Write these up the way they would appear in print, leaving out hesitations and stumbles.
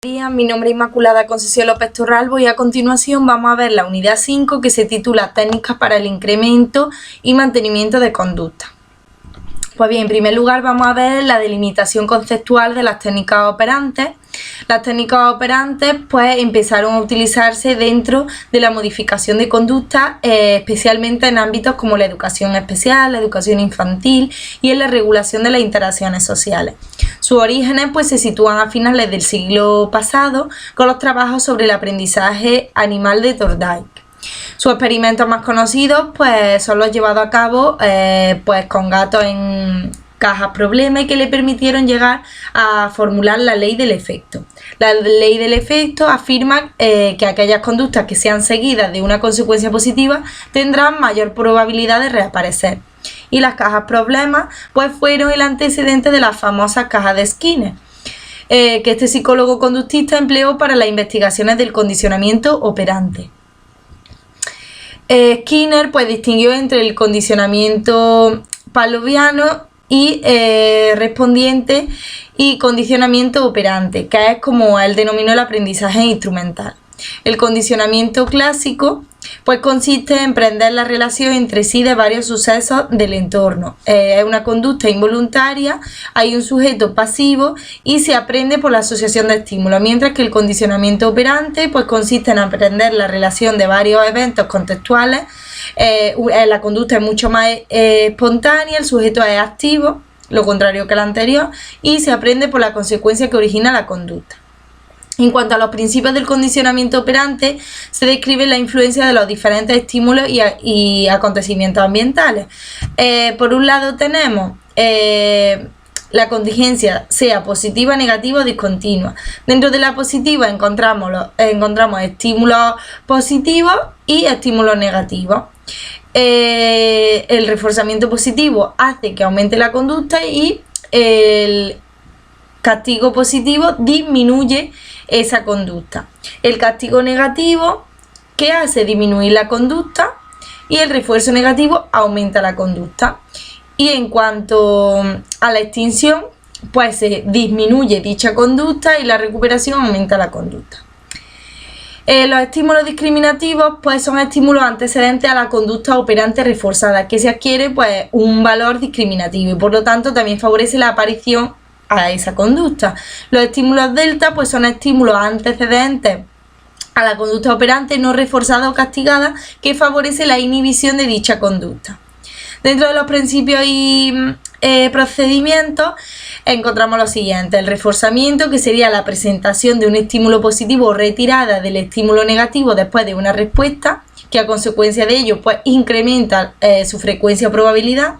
Mi nombre es Inmaculada Concesión López Torralbo y a continuación vamos a ver la unidad 5 que se titula Técnicas para el incremento y mantenimiento de conducta. Pues bien, en primer lugar vamos a ver la delimitación conceptual de las técnicas operantes. Las técnicas operantes pues empezaron a utilizarse dentro de la modificación de conducta, especialmente en ámbitos como la educación especial, la educación infantil y en la regulación de las interacciones sociales. Sus orígenes pues se sitúan a finales del siglo pasado con los trabajos sobre el aprendizaje animal de Thorndike. Sus experimentos más conocidos pues son los llevados a cabo pues con gatos en cajas problema y que le permitieron llegar a formular la ley del efecto. La ley del efecto afirma que aquellas conductas que sean seguidas de una consecuencia positiva tendrán mayor probabilidad de reaparecer. Y las cajas problemas pues fueron el antecedente de las famosas cajas de Skinner, que este psicólogo conductista empleó para las investigaciones del condicionamiento operante. Skinner pues distinguió entre el condicionamiento pavloviano y respondiente y condicionamiento operante, que es como él denominó el aprendizaje instrumental. El condicionamiento clásico pues consiste en prender la relación entre sí de varios sucesos del entorno. Es una conducta involuntaria, hay un sujeto pasivo y se aprende por la asociación de estímulos, mientras que el condicionamiento operante pues consiste en aprender la relación de varios eventos contextuales. La conducta es mucho más espontánea, el sujeto es activo, lo contrario que la anterior, y se aprende por la consecuencia que origina la conducta. En cuanto a los principios del condicionamiento operante, se describe la influencia de los diferentes estímulos y acontecimientos ambientales. Por un lado tenemos la contingencia, sea positiva, negativa o discontinua. Dentro de la positiva encontramos estímulos positivos y estímulos negativos. El reforzamiento positivo hace que aumente la conducta y el castigo positivo disminuye esa conducta. El castigo negativo, ¿qué hace? Disminuir la conducta, y el refuerzo negativo aumenta la conducta. Y en cuanto a la extinción, pues se disminuye dicha conducta y la recuperación aumenta la conducta. Los estímulos discriminativos pues son estímulos antecedentes a la conducta operante reforzada, que se adquiere pues un valor discriminativo y por lo tanto también favorece la aparición a esa conducta. Los estímulos delta pues son estímulos antecedentes a la conducta operante no reforzada o castigada que favorece la inhibición de dicha conducta. Dentro de los principios y procedimientos encontramos lo siguiente: el reforzamiento, que sería la presentación de un estímulo positivo o retirada del estímulo negativo después de una respuesta, que a consecuencia de ello pues incrementa su frecuencia o probabilidad.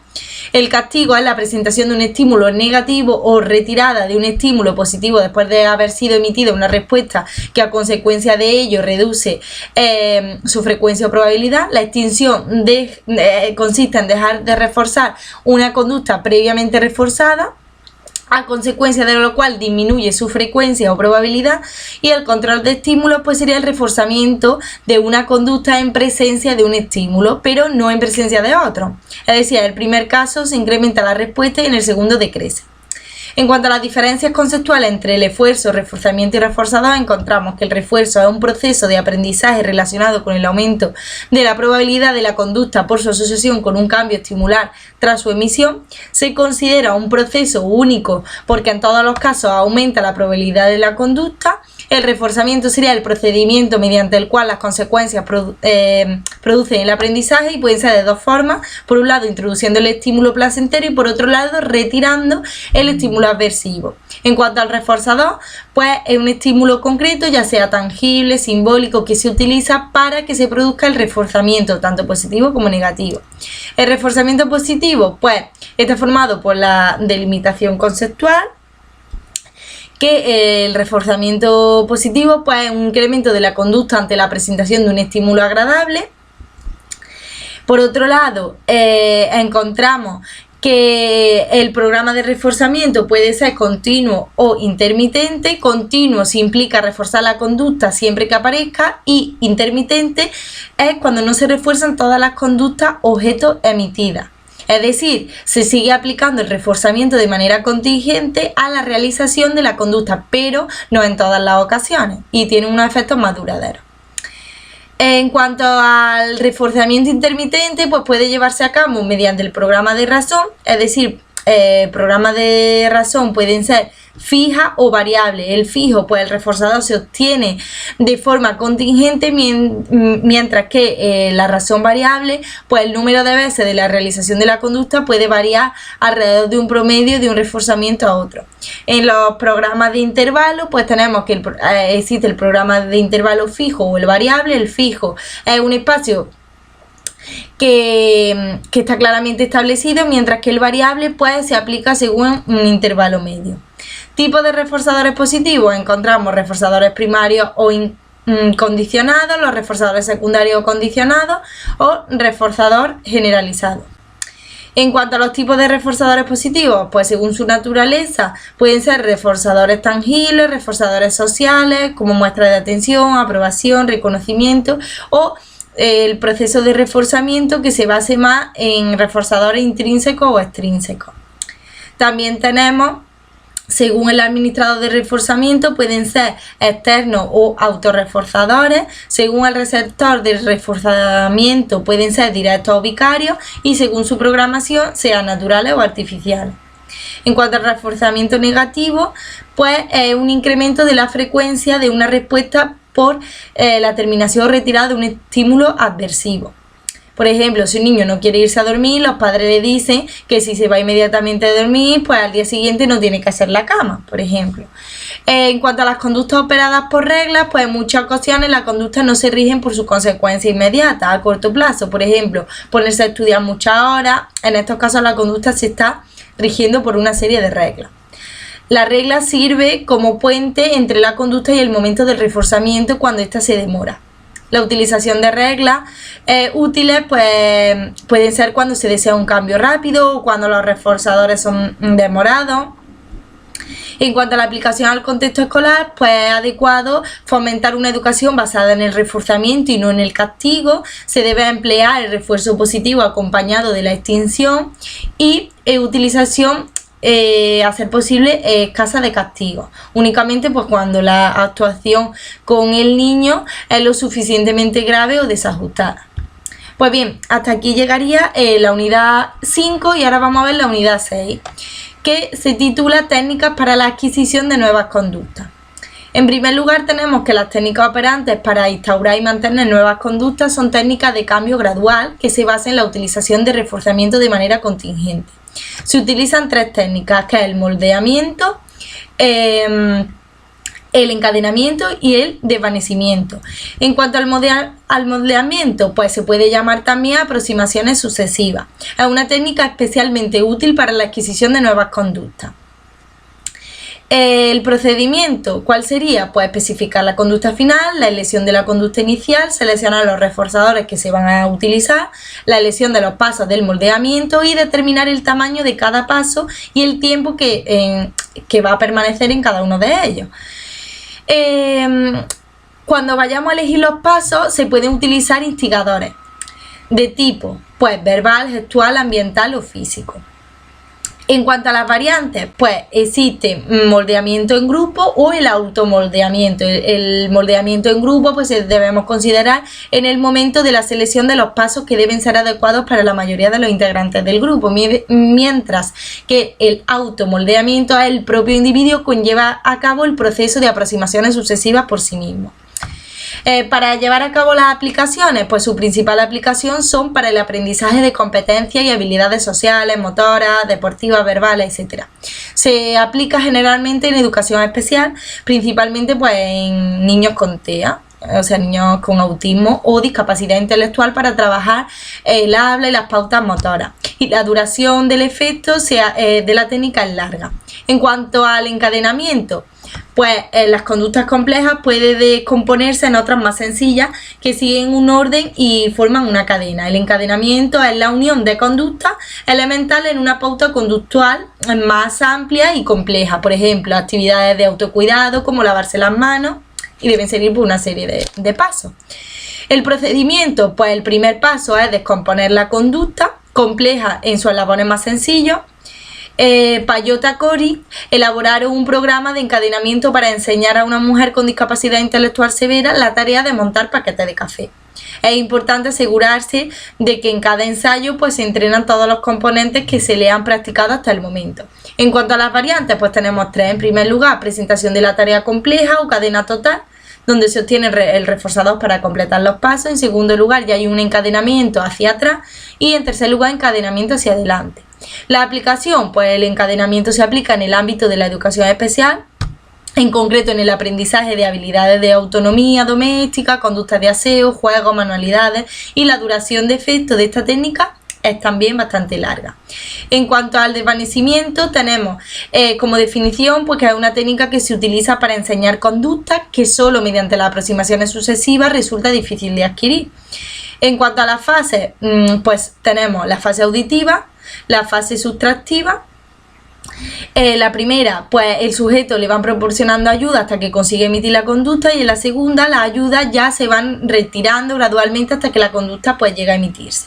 El castigo es la presentación de un estímulo negativo o retirada de un estímulo positivo después de haber sido emitida una respuesta, que a consecuencia de ello reduce su frecuencia o probabilidad. La extinción consiste en dejar de reforzar una conducta previamente reforzada, a consecuencia de lo cual disminuye su frecuencia o probabilidad. Y el control de estímulos pues sería el reforzamiento de una conducta en presencia de un estímulo, pero no en presencia de otro. Es decir, en el primer caso se incrementa la respuesta y en el segundo decrece. En cuanto a las diferencias conceptuales entre el esfuerzo, reforzamiento y reforzador, encontramos que el refuerzo es un proceso de aprendizaje relacionado con el aumento de la probabilidad de la conducta por su asociación con un cambio estimular tras su emisión. Se considera un proceso único porque en todos los casos aumenta la probabilidad de la conducta. El reforzamiento sería el procedimiento mediante el cual las consecuencias producen el aprendizaje y pueden ser de dos formas: por un lado introduciendo el estímulo placentero y por otro lado retirando el estímulo aversivo. En cuanto al reforzador, pues es un estímulo concreto, ya sea tangible, simbólico, que se utiliza para que se produzca el reforzamiento, tanto positivo como negativo. El reforzamiento positivo pues está formado por la delimitación conceptual, que el reforzamiento positivo pues es un incremento de la conducta ante la presentación de un estímulo agradable. Por otro lado, encontramos que el programa de reforzamiento puede ser continuo o intermitente. Continuo si implica reforzar la conducta siempre que aparezca, y intermitente es cuando no se refuerzan todas las conductas objeto emitidas. Es decir, se sigue aplicando el reforzamiento de manera contingente a la realización de la conducta, pero no en todas las ocasiones, y tiene unos efectos más duraderos. En cuanto al reforzamiento intermitente, pues puede llevarse a cabo mediante el programa de razón, es decir, programas de razón pueden ser fija o variable. El fijo, pues el reforzador se obtiene de forma contingente, mientras que la razón variable, pues el número de veces de la realización de la conducta puede variar alrededor de un promedio de un reforzamiento a otro. En los programas de intervalo, pues tenemos que existe el programa de intervalo fijo o el variable. El fijo es un espacio que está claramente establecido, mientras que el variable pues se aplica según un intervalo medio. Tipo de reforzadores positivos: encontramos reforzadores primarios o condicionados, los reforzadores secundarios o condicionados, o reforzador generalizado. En cuanto a los tipos de reforzadores positivos, pues según su naturaleza pueden ser reforzadores tangibles, reforzadores sociales, como muestra de atención, aprobación, reconocimiento, o el proceso de reforzamiento que se base más en reforzadores intrínsecos o extrínsecos. También tenemos, según el administrador de reforzamiento, pueden ser externos o autorreforzadores. Según el receptor del reforzamiento, pueden ser directos o vicarios, y según su programación, sean naturales o artificiales. En cuanto al reforzamiento negativo, pues es un incremento de la frecuencia de una respuesta por la terminación o retirada de un estímulo adversivo. Por ejemplo, si un niño no quiere irse a dormir, los padres le dicen que si se va inmediatamente a dormir, pues al día siguiente no tiene que hacer la cama, por ejemplo. En cuanto a las conductas operadas por reglas, pues en muchas ocasiones las conductas no se rigen por sus consecuencias inmediatas, a corto plazo. Por ejemplo, ponerse a estudiar muchas horas. En estos casos la conducta se está rigiendo por una serie de reglas. La regla sirve como puente entre la conducta y el momento del reforzamiento cuando ésta se demora. La utilización de reglas útiles pues, pueden ser cuando se desea un cambio rápido o cuando los reforzadores son demorados. En cuanto a la aplicación al contexto escolar, pues es adecuado fomentar una educación basada en el reforzamiento y no en el castigo. Se debe emplear el refuerzo positivo acompañado de la extinción y utilización a ser posible escasa de castigo, únicamente pues cuando la actuación con el niño es lo suficientemente grave o desajustada. Pues bien, hasta aquí llegaría la unidad 5 y ahora vamos a ver la unidad 6, que se titula Técnicas para la adquisición de nuevas conductas. En primer lugar, tenemos que las técnicas operantes para instaurar y mantener nuevas conductas son técnicas de cambio gradual que se basan en la utilización de reforzamiento de manera contingente. Se utilizan tres técnicas, que es el moldeamiento, el encadenamiento y el desvanecimiento. En cuanto al moldeamiento, pues se puede llamar también aproximaciones sucesivas. Es una técnica especialmente útil para la adquisición de nuevas conductas. El procedimiento, ¿cuál sería? Pues especificar la conducta final, la elección de la conducta inicial, seleccionar los reforzadores que se van a utilizar, la elección de los pasos del moldeamiento y determinar el tamaño de cada paso y el tiempo que va a permanecer en cada uno de ellos. Cuando vayamos a elegir los pasos, se pueden utilizar instigadores de tipo pues, verbal, gestual, ambiental o físico. En cuanto a las variantes, pues existe moldeamiento en grupo o el automoldeamiento. El moldeamiento en grupo pues debemos considerar en el momento de la selección de los pasos que deben ser adecuados para la mayoría de los integrantes del grupo, mientras que el automoldeamiento es el propio individuo quien lleva a cabo el proceso de aproximaciones sucesivas por sí mismo. Para llevar a cabo las aplicaciones, pues su principal aplicación son para el aprendizaje de competencias y habilidades sociales, motoras, deportivas, verbales, etc. Se aplica generalmente en educación especial, principalmente pues en niños con TEA, o sea, niños con autismo o discapacidad intelectual, para trabajar el habla y las pautas motoras. Y la duración del efecto de la técnica es larga. En cuanto al encadenamiento, pues las conductas complejas pueden descomponerse en otras más sencillas que siguen un orden y forman una cadena. El encadenamiento es la unión de conductas elementales en una pauta conductual más amplia y compleja. Por ejemplo, actividades de autocuidado como lavarse las manos, y deben seguir por una serie de pasos. El procedimiento, pues el primer paso es descomponer la conducta compleja en sus eslabones más sencillos. Payota Cori elaboraron un programa de encadenamiento para enseñar a una mujer con discapacidad intelectual severa la tarea de montar paquetes de café. Es importante asegurarse de que en cada ensayo pues se entrenan todos los componentes que se le han practicado hasta el momento. En cuanto a las variantes, pues tenemos 3. En primer lugar, presentación de la tarea compleja o cadena total, donde se obtiene el reforzador para completar los pasos. En segundo lugar, ya hay un encadenamiento hacia atrás. Y en tercer lugar, encadenamiento hacia adelante. La aplicación, pues el encadenamiento se aplica en el ámbito de la educación especial, en concreto en el aprendizaje de habilidades de autonomía doméstica, conductas de aseo, juegos, manualidades, y la duración de efecto de esta técnica es también bastante larga. En cuanto al desvanecimiento, tenemos como definición pues que es una técnica que se utiliza para enseñar conductas que solo mediante las aproximaciones sucesivas resulta difícil de adquirir. En cuanto a las fases, pues tenemos la fase auditiva, la fase sustractiva. La primera, pues el sujeto le van proporcionando ayuda hasta que consigue emitir la conducta, y en la segunda las ayudas ya se van retirando gradualmente hasta que la conducta pues llega a emitirse.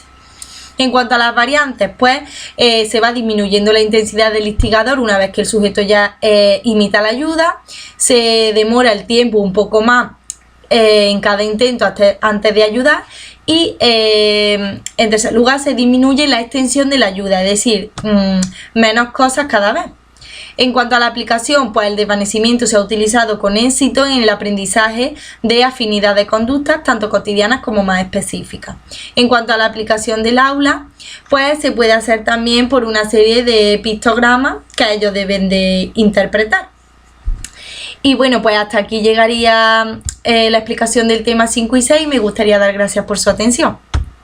En cuanto a las variantes, pues se va disminuyendo la intensidad del instigador una vez que el sujeto ya imita la ayuda, se demora el tiempo un poco más en cada intento antes de ayudar, y en tercer lugar se disminuye la extensión de la ayuda, es decir, menos cosas cada vez. En cuanto a la aplicación, pues el desvanecimiento se ha utilizado con éxito en el aprendizaje de afinidad de conductas, tanto cotidianas como más específicas. En cuanto a la aplicación del aula, pues se puede hacer también por una serie de pictogramas que ellos deben de interpretar. Y bueno, pues hasta aquí llegaría la explicación del tema 5 y 6. Me gustaría dar gracias por su atención.